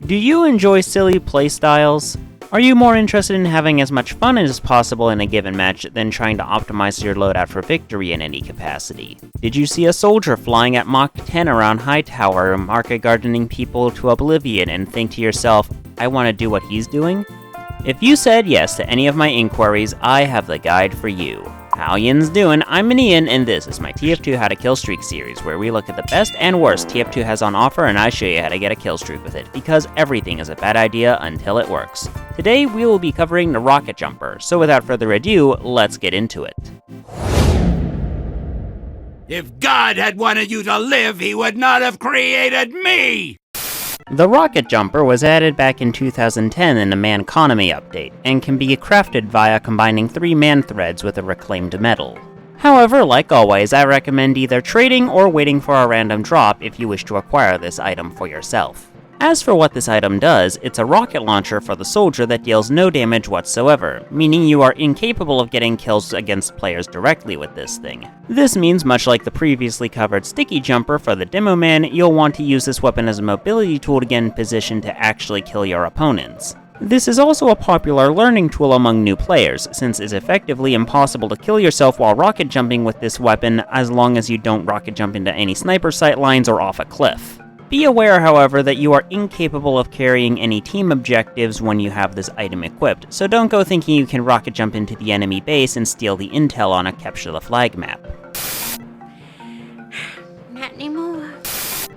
Do you enjoy silly playstyles? Are you more interested in having as much fun as possible in a given match than trying to optimize your loadout for victory in any capacity? Did you see a soldier flying at Mach 10 around Hightower, market gardening people to oblivion, and think to yourself, I want to do what he's doing? If you said yes to any of my inquiries, I have the guide for you. How yin's doing? I'm Ian, and this is my TF2 How to Killstreak series, where we look at the best and worst TF2 has on offer and I show you how to get a killstreak with it, because everything is a bad idea until it works. Today we will be covering the rocket jumper, so without further ado, let's get into it. If God had wanted you to live, he would not have created me! The rocket jumper was added back in 2010 in the Manconomy update, and can be crafted via combining 3 man threads with a reclaimed metal. However, like always, I recommend either trading or waiting for a random drop if you wish to acquire this item for yourself. As for what this item does, it's a rocket launcher for the soldier that deals no damage whatsoever, meaning you are incapable of getting kills against players directly with this thing. This means, much like the previously covered sticky jumper for the demo man, you'll want to use this weapon as a mobility tool to get in position to actually kill your opponents. This is also a popular learning tool among new players, since it's effectively impossible to kill yourself while rocket jumping with this weapon as long as you don't rocket jump into any sniper sight lines or off a cliff. Be aware, however, that you are incapable of carrying any team objectives when you have this item equipped, so don't go thinking you can rocket jump into the enemy base and steal the intel on a capture the flag map. Not anymore.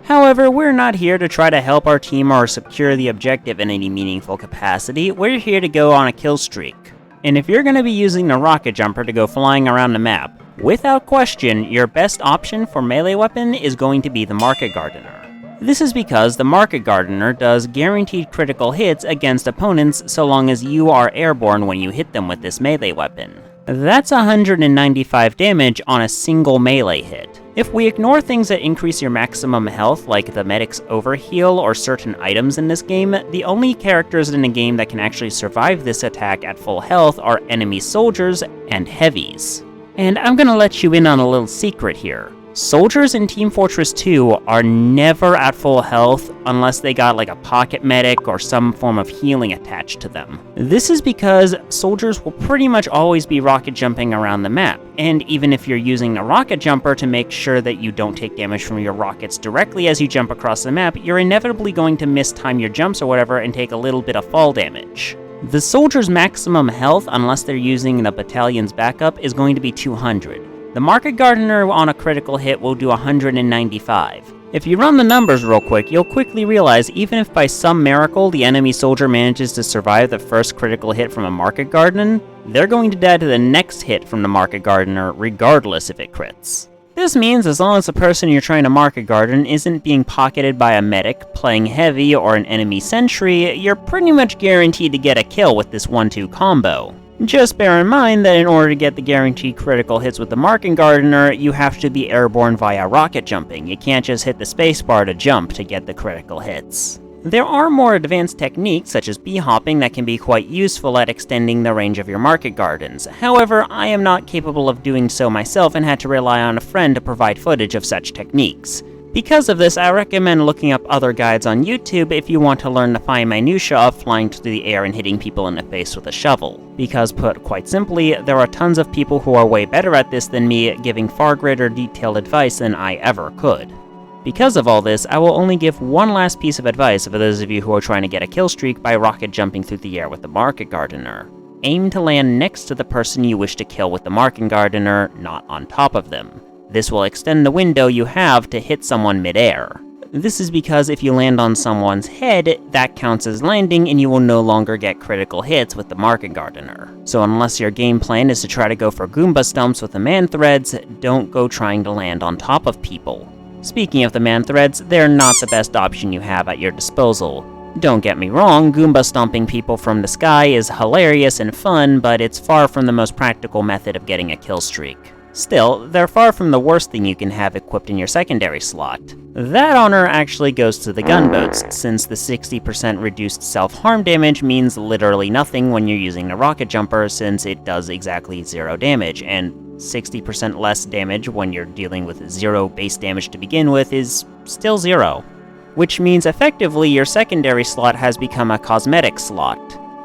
However, we're not here to try to help our team or secure the objective in any meaningful capacity, we're here to go on a kill streak. And if you're going to be using the rocket jumper to go flying around the map, without question, your best option for melee weapon is going to be the market gardener. This is because the Market Gardener does guaranteed critical hits against opponents so long as you are airborne when you hit them with this melee weapon. That's 195 damage on a single melee hit. If we ignore things that increase your maximum health, like the medic's overheal or certain items in this game, the only characters in the game that can actually survive this attack at full health are enemy soldiers and heavies. And I'm gonna let you in on a little secret here. Soldiers in Team Fortress 2 are never at full health unless they got like a pocket medic or some form of healing attached to them. This is because soldiers will pretty much always be rocket jumping around the map, and even if you're using a rocket jumper to make sure that you don't take damage from your rockets directly as you jump across the map, you're inevitably going to mistime your jumps or whatever and take a little bit of fall damage. The soldier's maximum health, unless they're using the battalion's backup, is going to be 200. The Market Gardener on a critical hit will do 195. If you run the numbers real quick, you'll quickly realize even if by some miracle the enemy soldier manages to survive the first critical hit from a Market Gardener, they're going to die to the next hit from the Market Gardener regardless if it crits. This means as long as the person you're trying to Market Garden isn't being pocketed by a medic, playing heavy, or an enemy sentry, you're pretty much guaranteed to get a kill with this 1-2 combo. Just bear in mind that in order to get the guaranteed critical hits with the Market Gardener, you have to be airborne via rocket jumping. You can't just hit the spacebar to jump to get the critical hits. There are more advanced techniques, such as bee-hopping, that can be quite useful at extending the range of your Market Gardens. However, I am not capable of doing so myself and had to rely on a friend to provide footage of such techniques. Because of this, I recommend looking up other guides on YouTube if you want to learn the fine minutiae of flying through the air and hitting people in the face with a shovel. Because put quite simply, there are tons of people who are way better at this than me, giving far greater detailed advice than I ever could. Because of all this, I will only give one last piece of advice for those of you who are trying to get a kill streak by rocket jumping through the air with the Market Gardener. Aim to land next to the person you wish to kill with the Market Gardener, not on top of them. This will extend the window you have to hit someone mid-air. This is because if you land on someone's head, that counts as landing and you will no longer get critical hits with the Market Gardener. So unless your game plan is to try to go for Goomba stumps with the man threads, don't go trying to land on top of people. Speaking of the man threads, they're not the best option you have at your disposal. Don't get me wrong, Goomba stomping people from the sky is hilarious and fun, but it's far from the most practical method of getting a kill streak. Still, they're far from the worst thing you can have equipped in your secondary slot. That honor actually goes to the gunboats, since the 60% reduced self-harm damage means literally nothing when you're using the rocket jumper, since it does exactly 0 damage, and 60% less damage when you're dealing with 0 base damage to begin with is still 0. which means effectively your secondary slot has become a cosmetic slot,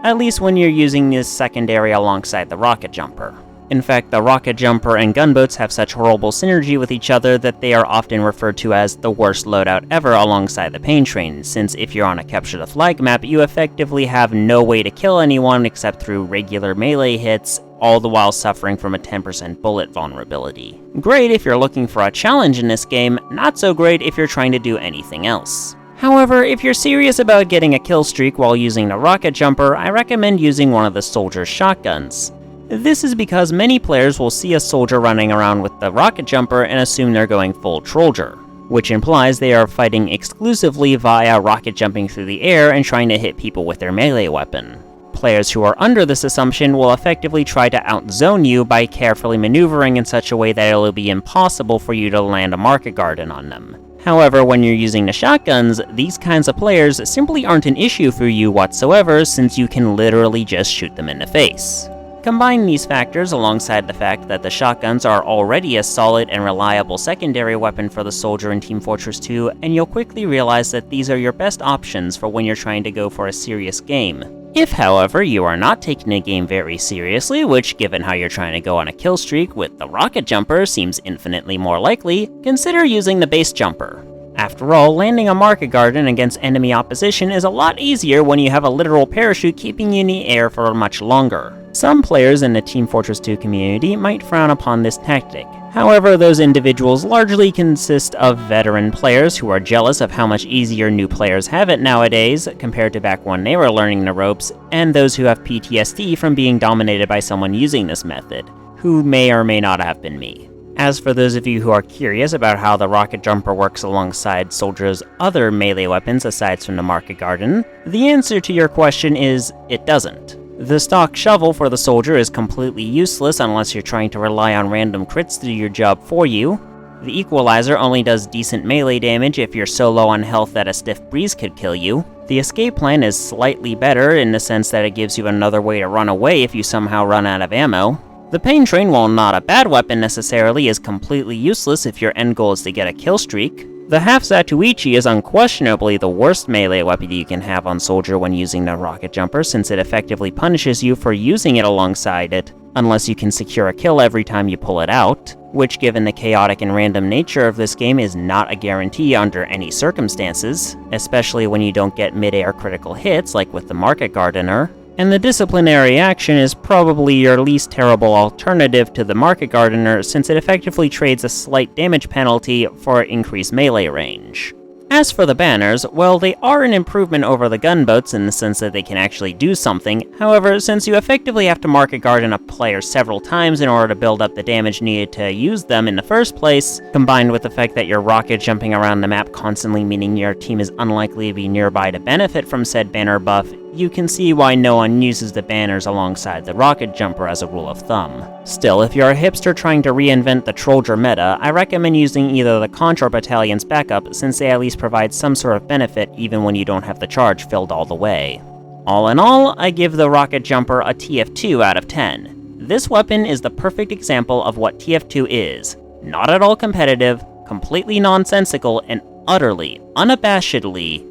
at least when you're using this secondary alongside the rocket jumper. In fact, the rocket jumper and gunboats have such horrible synergy with each other that they are often referred to as the worst loadout ever alongside the pain train, since if you're on a capture the flag map, you effectively have no way to kill anyone except through regular melee hits, all the while suffering from a 10% bullet vulnerability. Great if you're looking for a challenge in this game, not so great if you're trying to do anything else. However, if you're serious about getting a kill streak while using the rocket jumper, I recommend using one of the soldier's shotguns. This is because many players will see a soldier running around with the rocket jumper and assume they're going full Trolldier, which implies they are fighting exclusively via rocket jumping through the air and trying to hit people with their melee weapon. Players who are under this assumption will effectively try to outzone you by carefully maneuvering in such a way that it'll be impossible for you to land a market garden on them. However, when you're using the shotguns, these kinds of players simply aren't an issue for you whatsoever, since you can literally just shoot them in the face. Combine these factors alongside the fact that the shotguns are already a solid and reliable secondary weapon for the soldier in Team Fortress 2, and you'll quickly realize that these are your best options for when you're trying to go for a serious game. If, however, you are not taking the game very seriously, which given how you're trying to go on a kill streak with the rocket jumper seems infinitely more likely, consider using the base jumper. After all, landing a market garden against enemy opposition is a lot easier when you have a literal parachute keeping you in the air for much longer. Some players in the Team Fortress 2 community might frown upon this tactic. However, those individuals largely consist of veteran players who are jealous of how much easier new players have it nowadays compared to back when they were learning the ropes, and those who have PTSD from being dominated by someone using this method, who may or may not have been me. As for those of you who are curious about how the rocket jumper works alongside soldiers' other melee weapons aside from the market garden, the answer to your question is, it doesn't. The stock shovel for the soldier is completely useless unless you're trying to rely on random crits to do your job for you. The equalizer only does decent melee damage if you're so low on health that a stiff breeze could kill you. The escape plan is slightly better in the sense that it gives you another way to run away if you somehow run out of ammo. The pain train, while not a bad weapon necessarily, is completely useless if your end goal is to get a kill streak. The half Zatuichi is unquestionably the worst melee weapon you can have on soldier when using the rocket jumper, since it effectively punishes you for using it alongside it, unless you can secure a kill every time you pull it out, which given the chaotic and random nature of this game is not a guarantee under any circumstances, especially when you don't get mid-air critical hits like with the market gardener. And the disciplinary action is probably your least terrible alternative to the market gardener, since it effectively trades a slight damage penalty for increased melee range. As for the banners, well, they are an improvement over the gunboats in the sense that they can actually do something. However, since you effectively have to market garden a player several times in order to build up the damage needed to use them in the first place, combined with the fact that you're rocket jumping around the map constantly, meaning your team is unlikely to be nearby to benefit from said banner buff, you can see why no one uses the banners alongside the rocket jumper as a rule of thumb. Still, if you're a hipster trying to reinvent the Trolldier meta, I recommend using either the Contra Battalion's backup, since they at least provide some sort of benefit even when you don't have the charge filled all the way. All in all, I give the rocket jumper a TF2 out of 10. This weapon is the perfect example of what TF2 is. Not at all competitive, completely nonsensical, and utterly, unabashedly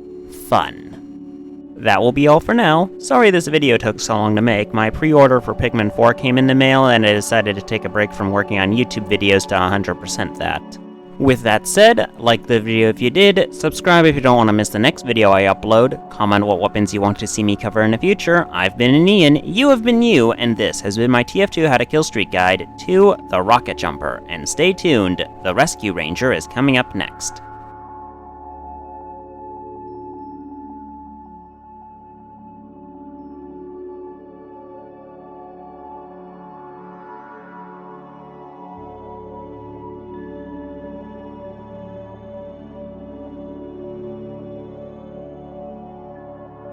fun. That will be all for now. Sorry this video took so long to make. My pre-order for Pikmin 4 came in the mail and I decided to take a break from working on YouTube videos to 100% that. With that said, like the video if you did, subscribe if you don't want to miss the next video I upload, comment what weapons you want to see me cover in the future. I've been Ian, you have been you, and this has been my TF2 How to Kill Streak Guide to the Rocket Jumper. And stay tuned, the Rescue Ranger is coming up next.